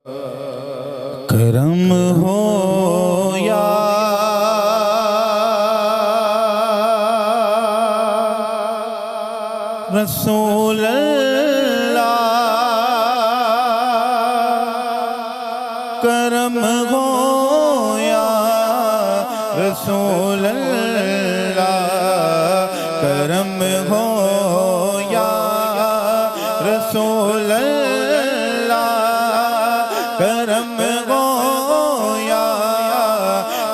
करम हो या रसूल अल्लाह, करम हो या रसूल अल्लाह, करम हो या रसूल अल्लाह, करम हो या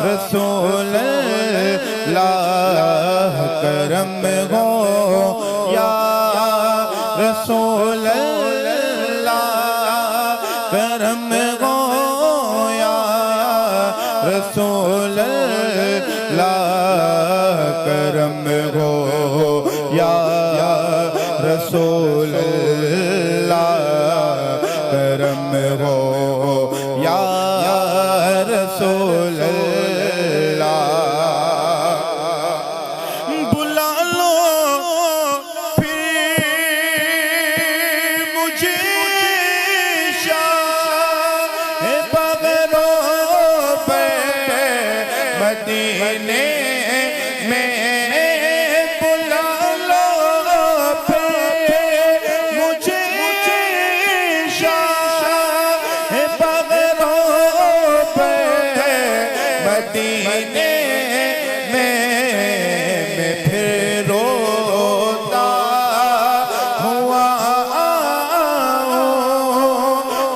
रसूल अल्लाह, करम हो या रसूल अल्लाह, करम हो या रसूल अल्लाह, करम हो या रसूल अल्लाह, करम हो या रसूल अल्लाह। बुला लो फिर मुझे शाह बगरों पे मदीने में, बुला लो फिर मुझे शाह बगरों पे मदीने में, मैं फिर रोता हुआ आऊं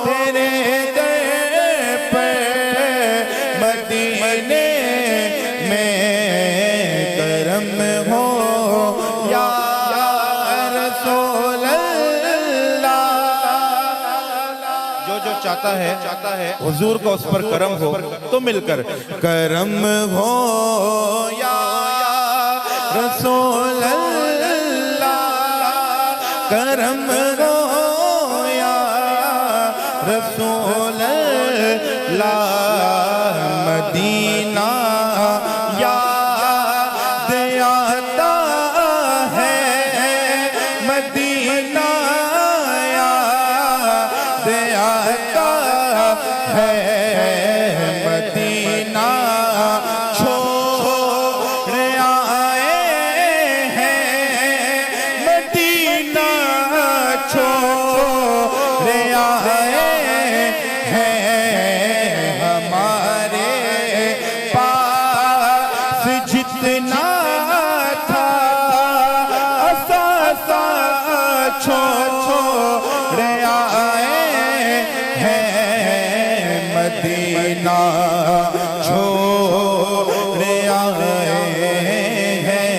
तेरे दर पे मदीने में, करम हो या रसूल अल्लाह। जो चाहता है हुजूर को उस पर करम हो तो मिलकर करम हो या रसूल अल्लाह, करम हो या रसूल अल्लाह, मदीना याद आता है, मदीना याद आता है, मदीना छोड़ आए हैं, मदीना छोड़ आए हैं, हमारे पास जितना था असा छोड़ आए हैं, मदीना छोड़ आए हैं,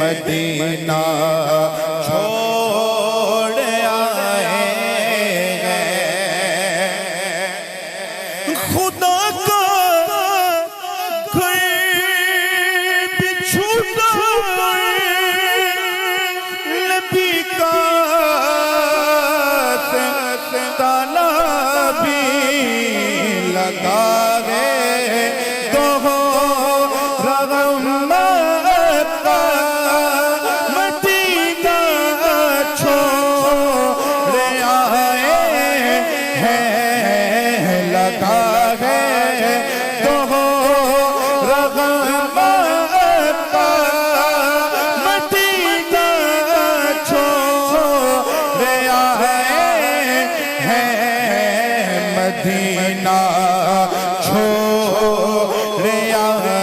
मदीना छोड़ आए हैं। खुदा का घर भी छूटा, नबी का ताला भी लगा है, तो हो रहमत का मदीना छोड़ आए हैं, लगा है तो हो रहमत का मदीना छोड़ आए हैं, मदीना छोड़ आए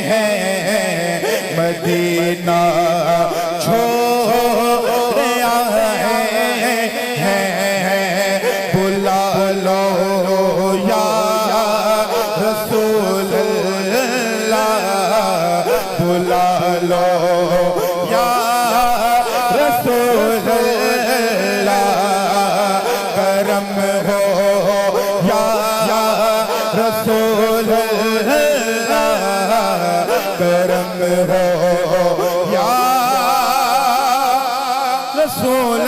हैं, मदीना छोड़ आए हैं, बुला लो या रसूल अल्लाह, बुला लो या रसूल अल्लाह, करम हो या रसूल अल्लाह, करम हो या रसूल